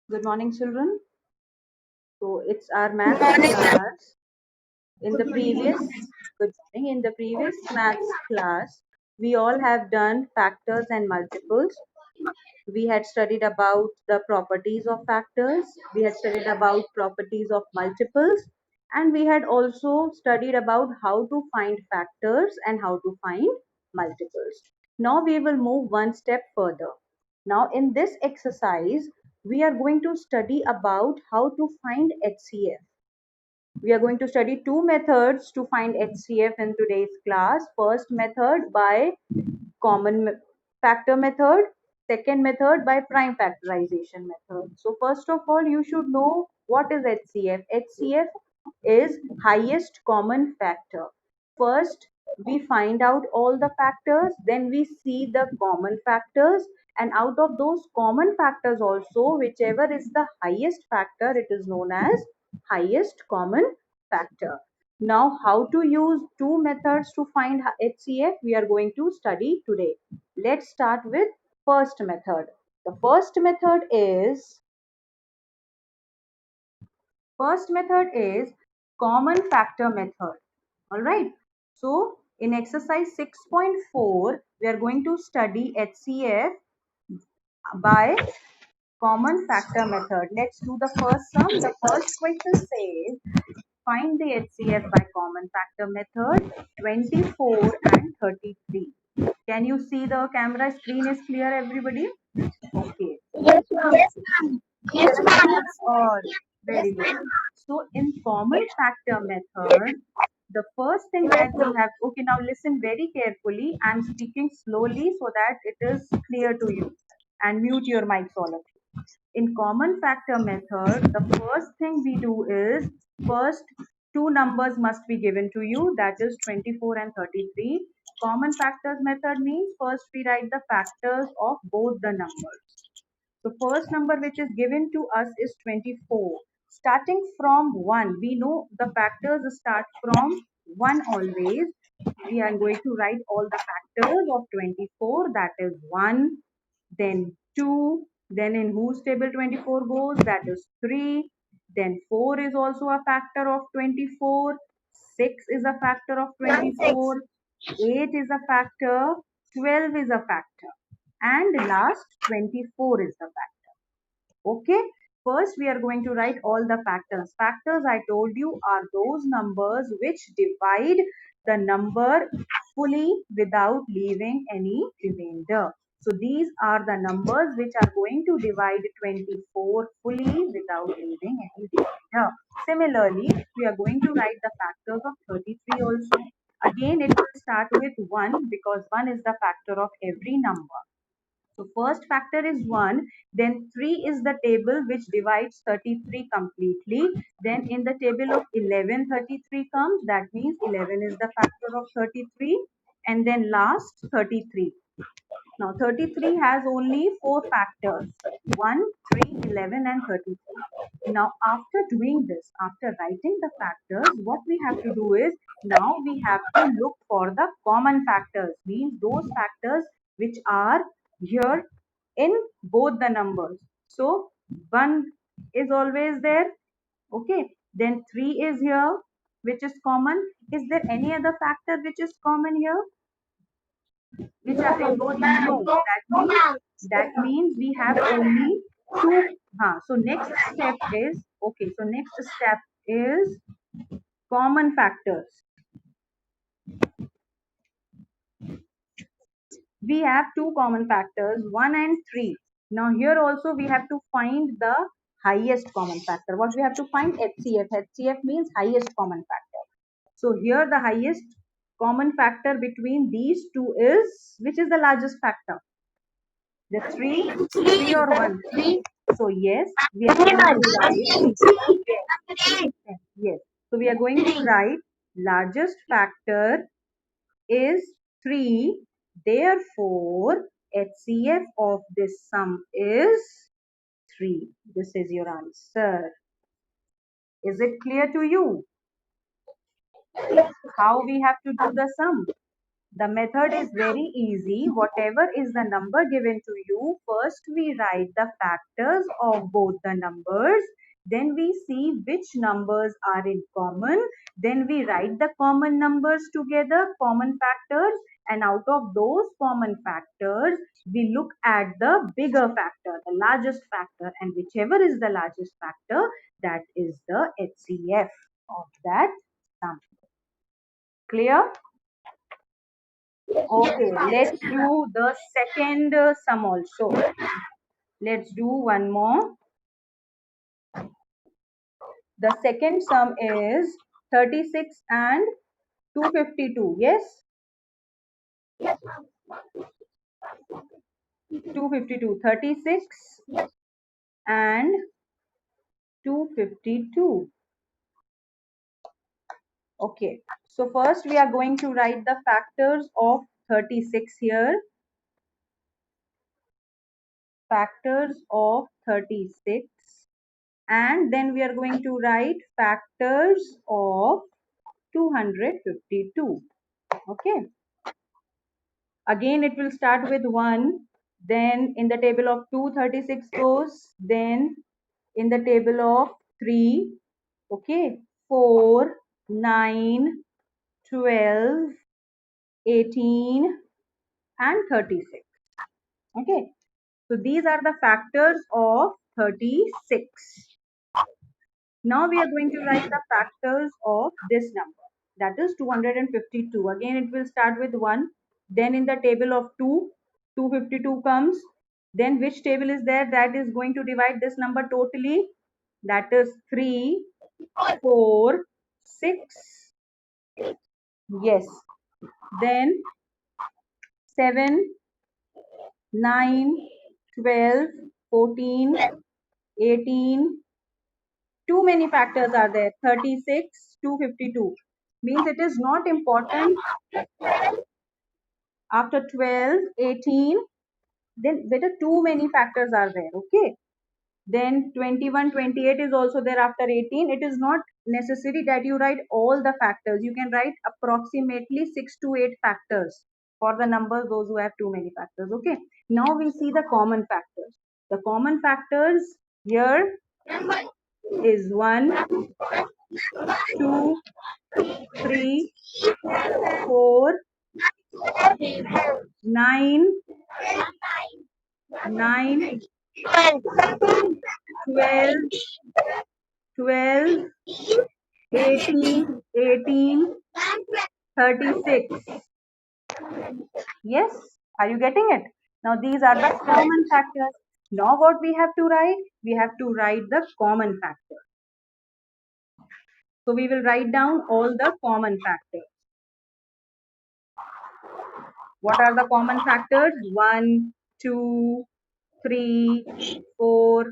Good morning, children. So it's our maths class. In the previous, good morning. In the previous maths class, we all have done factors and multiples. We had studied about the properties of factors. We had studied about properties of multiples, and we had also studied about how to find factors and how to find multiples. Now we will move one step further. Now in this exercise, we are going to study about how to find HCF. We are going to study two methods to find HCF in today's class. First method by common factor method, second method by prime factorization method. So first of all, you should know what is HCF. HCF is highest common factor. First, we find out all the factors, then we see the common factors, and out of those common factors also, whichever is the highest factor, it is known as highest common factor. Now, how to use two methods to find HCF, we are going to study today. Let's start with first method. The first method is common factor method. All right. So in exercise 6.4, we are going to study HCF by common factor method. Let's do the first sum. The first question says find the HCF by common factor method 24 and 33. Can you see the camera screen is clear, everybody? Okay. Yes, ma'am. Yes, ma'am. Or very good. So in common factor method, the first thing that you have, okay, now listen very carefully. I'm speaking slowly so that it is clear to you, and mute your mics, all of you. In common factor method, the first thing we do is first two numbers must be given to you, that is 24 and 33. Common factors method means first we write the factors of both the numbers. The first number which is given to us is 24. Starting from 1, we know the factors start from 1 always. We are going to write all the factors of 24, that is 1, then 2, then in whose table 24 goes, that is 3, then 4 is also a factor of 24, 6 is a factor of 24, 8 is a factor, 12 is a factor, and last 24 is the factor. Okay, first we are going to write all the factors. Factors, I told you, are those numbers which divide the number fully without leaving any remainder. So these are the numbers which are going to divide 24 fully without leaving any remainder. Similarly, we are going to write the factors of 33 also. Again, it will start with 1 because 1 is the factor of every number. So first factor is 1, then 3 is the table which divides 33 completely. Then in the table of 11, 33 comes, that means 11 is the factor of 33, and then last 33. Now 33 has only 4 factors, 1, 3, 11 and 33. Now after doing this, after writing the factors, what we have to do is, now we have to look for the common factors, means those factors which are here in both the numbers. So 1 is always there, okay, then 3 is here which is common. Is there any other factor which is common here, which are in both? No, that means we have only two. So next step is, okay, so next step is common factors. We have two common factors, 1 and 3. Now here also we have to find the highest common factor. What we have to find? HCF. HCF means highest common factor. So here the highest common factor between these two is, which is the largest factor? The 3 or 1? So yes, we are going to write, yes. So we are going to write largest factor is 3. Therefore, HCF of this sum is 3. This is your answer. Is it clear to you how we have to do the sum? The method is very easy. Whatever is the number given to you, first we write the factors of both the numbers. Then we see which numbers are in common. Then we write the common numbers together, common factors. And out of those common factors, we look at the bigger factor, the largest factor. And whichever is the largest factor, that is the HCF of that sum. Clear? Okay, let's do the second sum also. Let's do one more. The second sum is 36 and 252. Yes? 252. 36 and 252. Okay. So first we are going to write the factors of 36 here. Factors of 36. And then we are going to write factors of 252. Okay. Again, it will start with 1. Then in the table of 2, 36 goes. Then in the table of 3, okay, 4, 9, 12, 18, and 36. Okay. So these are the factors of 36. Now we are going to write the factors of this number, that is 252. Again, it will start with 1. Then in the table of 2, 252 comes. Then which table is there that is going to divide this number totally? That is 3, 4, 6. Yes. Then 7, 9, 12, 14, 18. Too many factors are there. 36, 252. Means it is not important. After 12, 18, then better too many factors are there. Okay. Then 21, 28 is also there after 18. It is not necessary that you write all the factors. You can write approximately 6 to 8 factors for the numbers, those who have too many factors. Okay. Now we see the common factors. The common factors here is 1, 2, 3, 4, 9, 9, 12, 12, 18, 18, 36. Yes, are you getting it? Now these are the common factors. Now what we have to write? We have to write the common factor. So we will write down all the common factors. What are the common factors? 1, 2, 3, 4,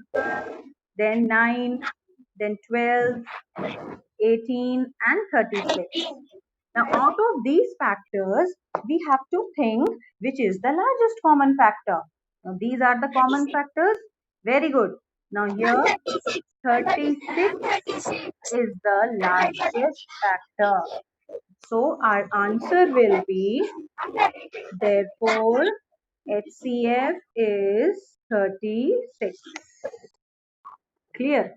then 9, then 12, 18, and 36. Now, out of these factors, we have to think which is the largest common factor. Now, these are the common factors. Very good. Now, here 36 is the largest factor. So, our answer will be, therefore, HCF is 36. Clear?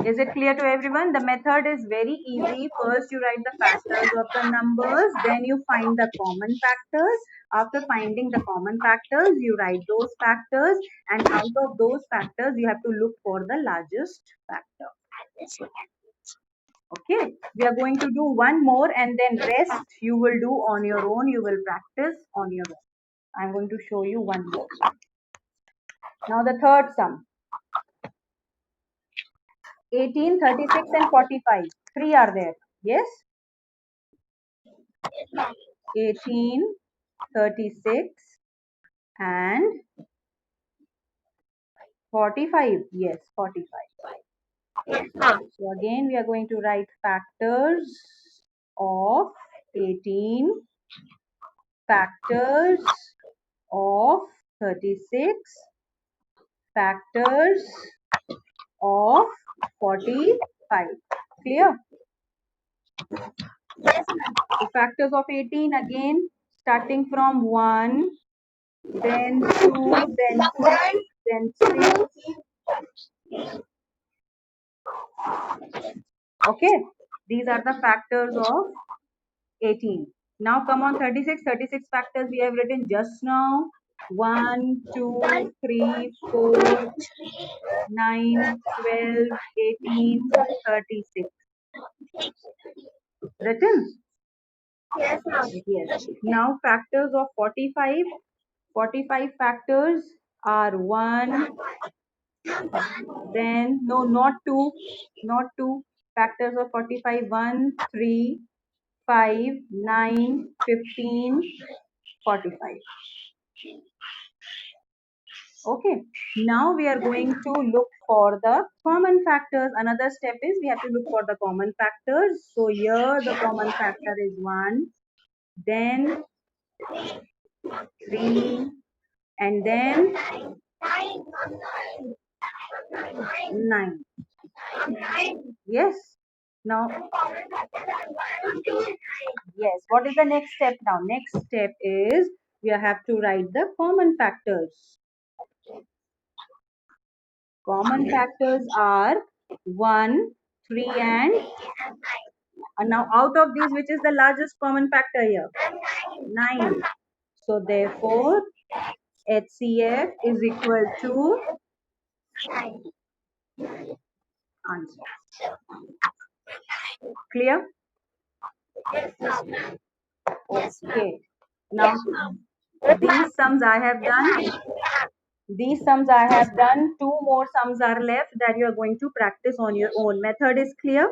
Is it clear to everyone? The method is very easy. First, you write the factors of the numbers, then you find the common factors. After finding the common factors, you write those factors, and out of those factors, you have to look for the largest factor. Okay, we are going to do one more, and then rest you will do on your own. You will practice on your own. I'm going to show you one more. Now, the third sum. 18, 36, and 45. 3 are there. Yes? 18, 36, and 45. Yes, 45. So again, we are going to write factors of 18, factors of 36, factors of 45. Clear? The factors of 18 again, starting from 1, then 2, then 3, then 6. Okay, these are the factors of 18. Now come on 36. 36 factors we have written just now. 1, 2, 3, 4, 9, 12, 18, 36. Written? Yes, ma'am. Yes. Now factors of 45. 45 factors are 1, then no, not 2, not 2. Factors of 45, 1, 3, 5, 9, 15, 45. Okay. Now we are going to look for the common factors. Another step is we have to look for the common factors. So here the common factor is 1, then 3, and then 9. Yes. Now, yes. What is the next step now? Next step is we have to write the common factors. Common factors are 1, 3, and now out of these, which is the largest common factor here? 9. So therefore, HCF is equal to answer. Clear? Okay. Now, these sums I have done. These sums I have done. 2 more sums are left that you are going to practice on your own. Method is clear?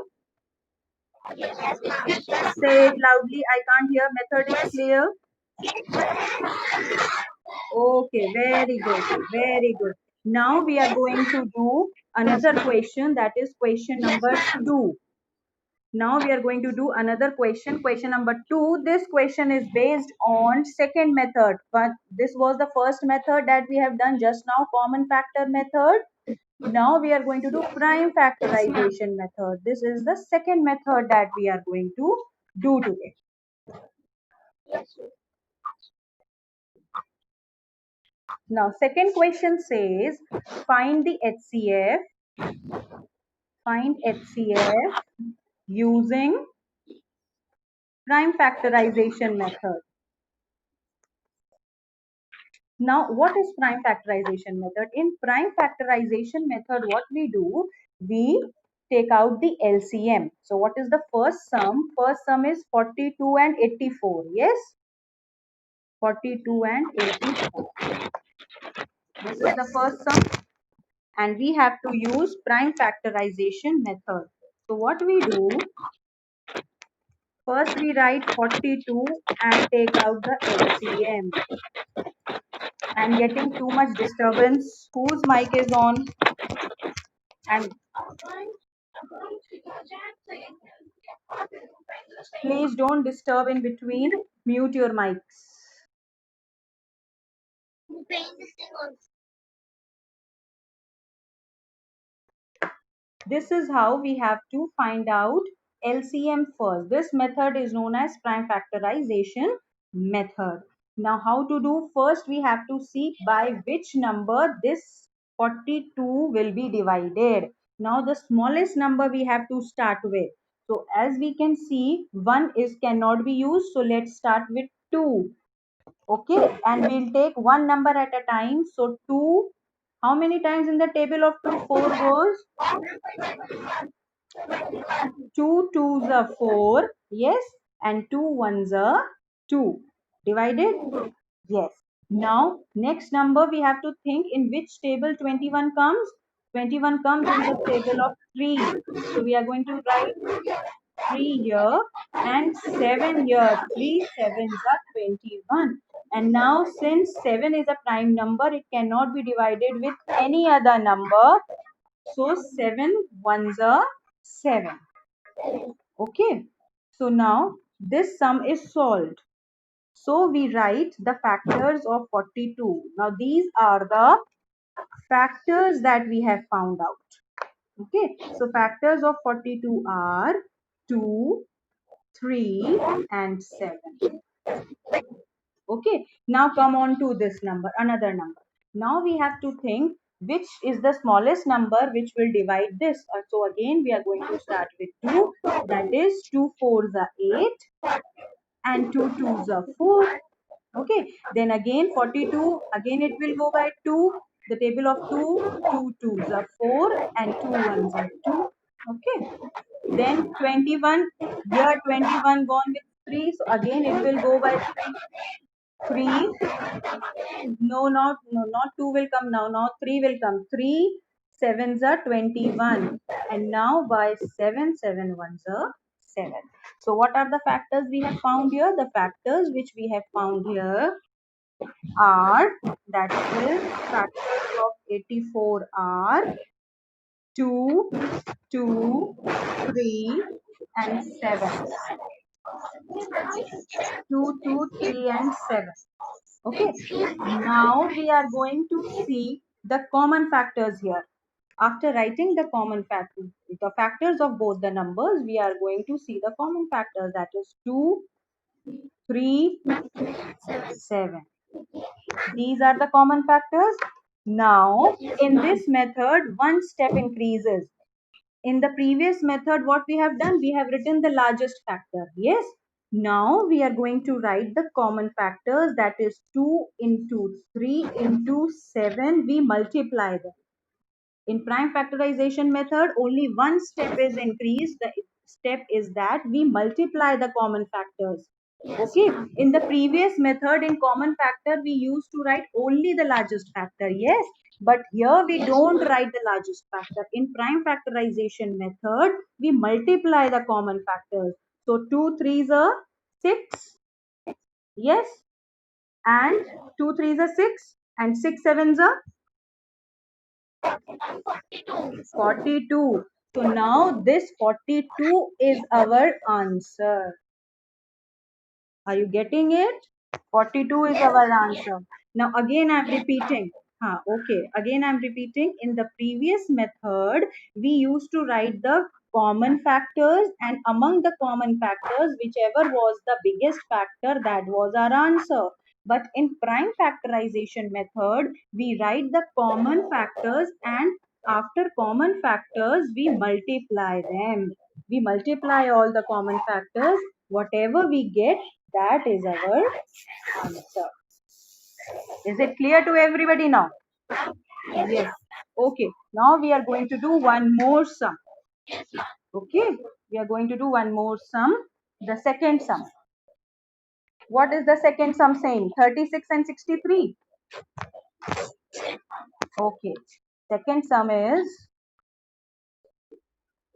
Say it loudly. I can't hear. Method is clear? Okay, very good. Very good. Now we are going to do another question, that is question number 2. Now we are going to do another question number 2. This question is based on second method, but this was the first method that we have done just now, common factor method. Now we are going to do prime factorization method. This is the second method that we are going to do today. Now second question says find the HCF, find HCF using prime factorization method. Now, what is prime factorization method? In prime factorization method, what we do, we take out the LCM. So, what is the first sum? First sum is 42 and 84. Yes? 42 and 84. This is the first sum. And we have to use prime factorization method. So, what we do, first we write 42 and take out the LCM. I'm getting too much disturbance. Whose mic is on? And please don't disturb in between. Mute your mics. This is how we have to find out LCM first. This method is known as prime factorization method. Now how to do? First we have to see by which number this 42 will be divided. Now the smallest number we have to start with. So as we can see, 1 is cannot be used. So let's start with 2. Okay, and we'll take one number at a time. So 2, how many times in the table of 2? 4 goes. 2 twos are 4, yes, and 2 ones are 2. Divided? Yes. Now, next number we have to think in which table 21 comes. 21 comes in the table of 3. So, we are going to write 3 here and 7 here. 3 sevens are 21. And now, since 7 is a prime number, it cannot be divided with any other number. So, 7 ones are 7. Okay, so now this sum is solved. So we write the factors of 42. Now these are the factors that we have found out. Okay, so factors of 42 are 2, 3 and 7. Okay, now come on to this number, another number. Now we have to think which is the smallest number which will divide this. So again, we are going to start with 2. That is 2 fours are 8 and 2 twos are 4. Okay, then again 42, again it will go by 2. The table of 2, 2 twos are 4 and 2 ones are 2. Okay, then 21, here 21 gone with 3. So again it will go by 3. 3, not 2 will come now. Now 3 will come. 3 sevens are 21. And now by 7, 7 ones are 7. So what are the factors we have found here? The factors which we have found here are, that is, factors of 84 are 2, 2, 3 and 7. 2, 2, 3 and 7. Okay, now we are going to see the common factors here. After writing the common factors, the factors of both the numbers, we are going to see the common factors, that is 2, 3, 7. These are the common factors. Now, in this method, one step increases. In the previous method, what we have done, we have written the largest factor. Yes. Now we are going to write the common factors, that is 2 into 3 into 7. We multiply them. In prime factorization method, only one step is increased. The step is that we multiply the common factors. Okay. In the previous method, in common factor, we used to write only the largest factor. Yes. But here we don't write the largest factor. In prime factorization method, we multiply the common factors. So 2 threes are 6. Yes. And 2 threes are 6. And 6 sevens are 42. So now this 42 is our answer. Are you getting it? 42 is our answer. Now again I'm repeating. Okay. Again I'm repeating. In the previous method, we used to write the common factors, and among the common factors, whichever was the biggest factor, that was our answer. But in prime factorization method, we write the common factors, and after common factors, we multiply them. We multiply all the common factors. Whatever we get, that is our answer. Is it clear to everybody now? Yes. Okay. Now we are going to do one more sum. Okay. We are going to do one more sum. The second sum. What is the second sum saying? 36 and 63. Okay. Second sum is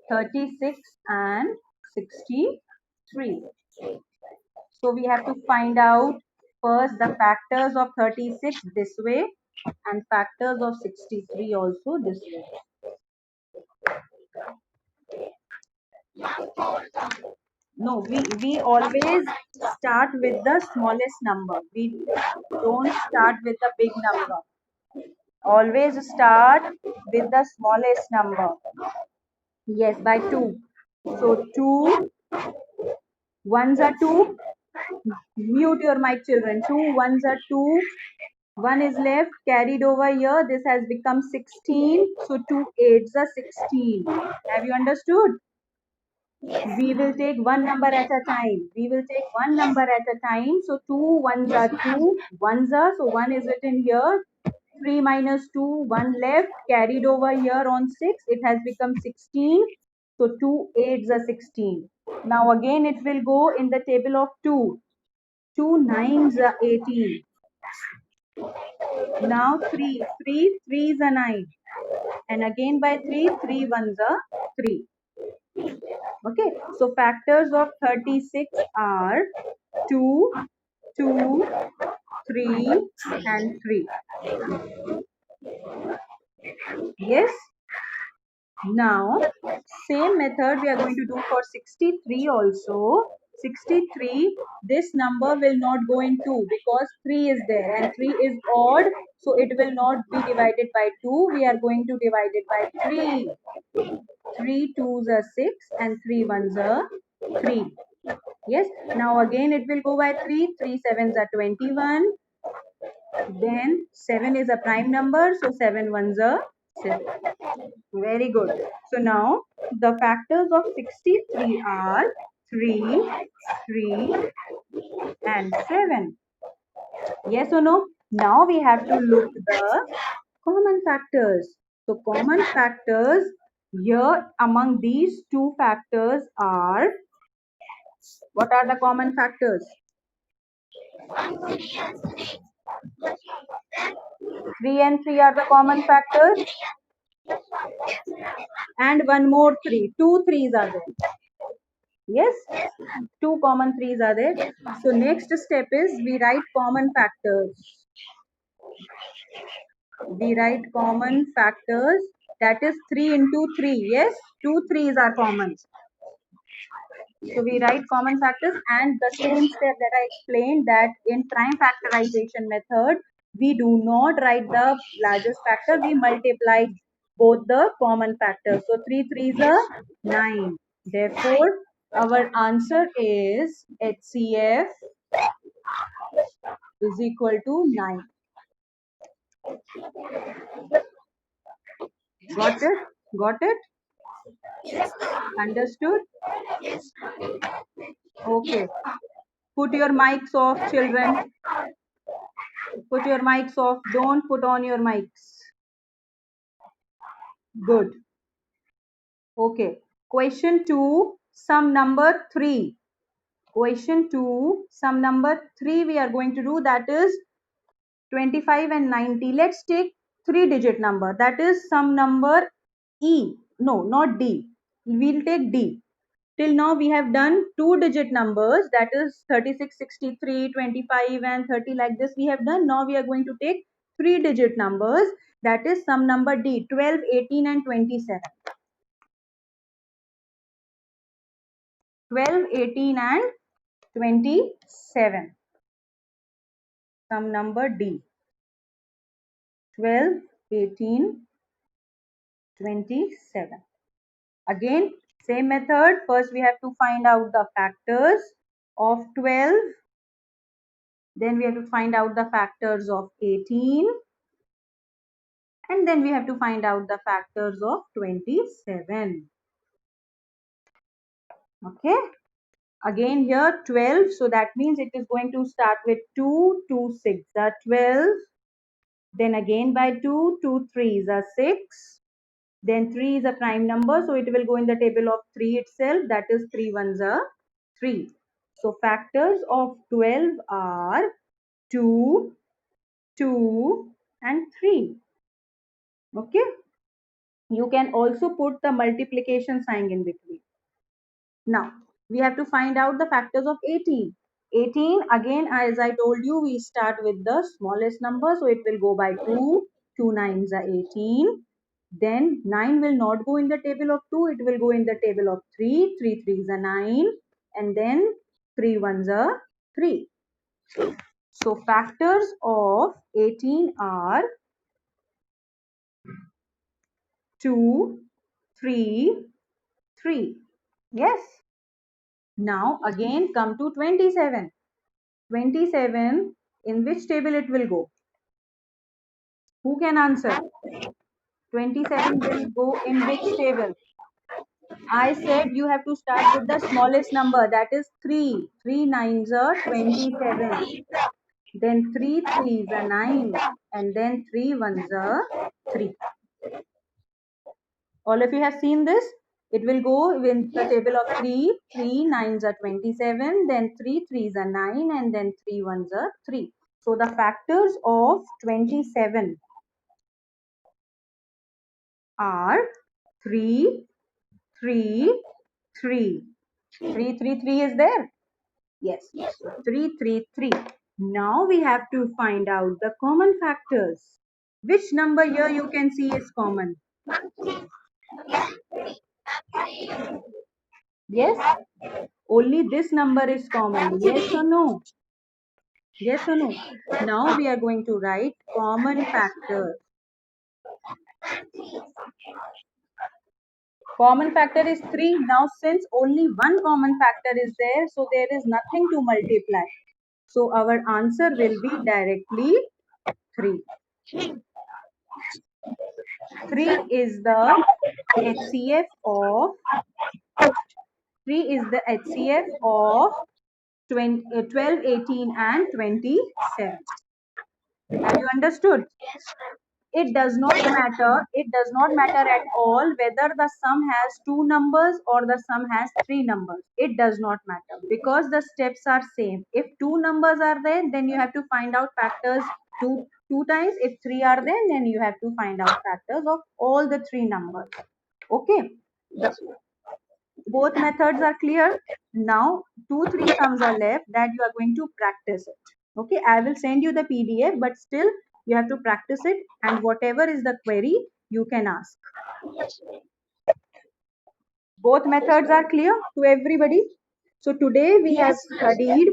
36 and 63. So we have to find out first the factors of 36 this way and factors of 63 also this way. No, we always start with the smallest number. We don't start with the big number. Always start with the smallest number. Yes, by 2. So 2 ones are 2. Mute your mic, children. 2 ones are 2. 1 is left, carried over here. This has become 16. So 2 eights are 16. Have you understood? We will take one number at a time. We will take one number at a time. So 2 ones are 2. Ones are, so 1 is written here. 3 minus 2, 1 left. Carried over here on 6. It has become 16. So 2 eights are 16. Now again it will go in the table of 2. 2 nines are 18. Now 3. 3 threes are 9. And again by 3, 3 ones are 3. Okay, so factors of 36 are 2, 2, 3 and 3. Yes. Now, same method we are going to do for 63 also. 63, this number will not go in 2 because 3 is there and 3 is odd. So, it will not be divided by 2. We are going to divide it by 3. 3 twos are 6 and 3 ones are 3. Yes. Now again it will go by 3. 3 sevens are 21. Then 7 is a prime number, so 7 ones are 7. Very good. So now the factors of 63 are 3, 3 and 7. Yes or no? Now we have to look the common factors. So common factors here among these two factors are, what are the common factors? 3 and 3 are the common factors, and one more 3. Two threes are there. Yes, two common threes are there. So next step is we write common factors. We write common factors, that is 3 into 3. Yes, two threes are common. So we write common factors, and the same step that I explained, that in prime factorization method, we do not write the largest factor, we multiply both the common factors. So 3 threes are 9. Therefore, our answer is HCF is equal to 9. Got it? Got it? Understood? Okay. Put your mics off, children. Put your mics off. Don't put on your mics. Good. Okay. Question 2, sum number 3. Question 2, sum number 3 we are going to do, that is 25 and 90. Let's take 3-digit number, that is sum number E. No, not D. We'll take D. Till now we have done 2-digit numbers, that is 36, 63, 25 and 30, like this we have done. Now we are going to take 3-digit numbers, that is sum number D, 12, 18 and 27. 12, 18 and 27. Sum number D. 12, 18, 27. Again, same method. First we have to find out the factors of 12. Then we have to find out the factors of 18. And then we have to find out the factors of 27. Okay. Again here 12. So that means it is going to start with 2, 2, 6 are 12. Then again by 2, 2, 3 are 6. Then 3 is a prime number, so it will go in the table of 3 itself, that is 3 ones are 3. So factors of 12 are 2, 2 and 3. Okay. You can also put the multiplication sign in between. Now, we have to find out the factors of 18. 18, again, as I told you, we start with the smallest number. So it will go by 2. 2 nines are 18. Then 9 will not go in the table of 2. It will go in the table of 3. 3 threes are 9. And then 3 ones are 3. So factors of 18 are 2, 3, 3. Yes. Now again come to 27. 27, in which table it will go? Who can answer? 27 will go in which table? I said you have to start with the smallest number, that is 3. 3 nines are 27. Then 3 threes are 9. And then 3 ones are 3. All of you have seen this? It will go in the table of 3. 3 nines are 27. Then 3 threes are 9. And then 3 ones are 3. So the factors of 27 are 3, 3, 3. 3, 3, 3 is there? Yes. So 3, 3, 3. Now we have to find out the common factors. Which number here you can see is common? Yes? Only this number is common. Yes or no? Yes or no? Now we are going to write common factors. Common factor is 3. Now, since only one common factor is there, so there is nothing to multiply. So, our answer will be directly 3. 3 is the HCF of 3 is the HCF of 12, 18 and 27. Have you understood? It does not matter at all whether the sum has two numbers or the sum has three numbers. It does not matter because the steps are same. If two numbers are there, then you have to find out factors two times. If three are there, then you have to find out factors of all the three numbers. Okay, both methods are clear. Now 3 sums are left that you are going to practice it. Okay, I will send you the PDF, but still you have to practice it, and whatever is the query you can ask. Both methods are clear to everybody. So today we have studied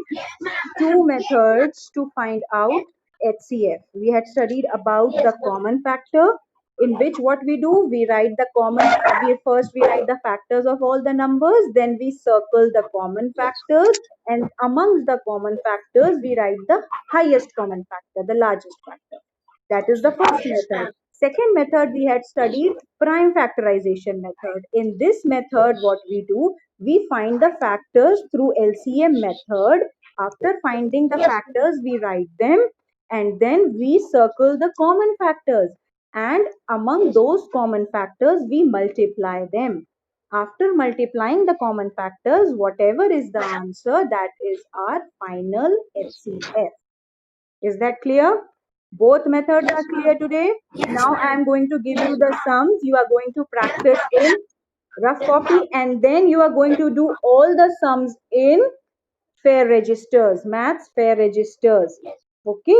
two methods to find out HCF. We had studied about the common factor, in which what we do, we write the common, we write the factors of all the numbers, then we circle the common factors, and amongst the common factors, we write the highest common factor, the largest factor. That is the first method. Second method we had studied, prime factorization method. In this method, what we do, we find the factors through LCM method. After finding the factors, we write them and then we circle the common factors. And among those common factors, we multiply them. After multiplying the common factors, whatever is the answer, that is our final HCF. Is that clear? Both methods are clear today. Now I am going to give you the sums. You are going to practice in rough copy and then you are going to do all the sums in fair registers, maths fair registers. Okay.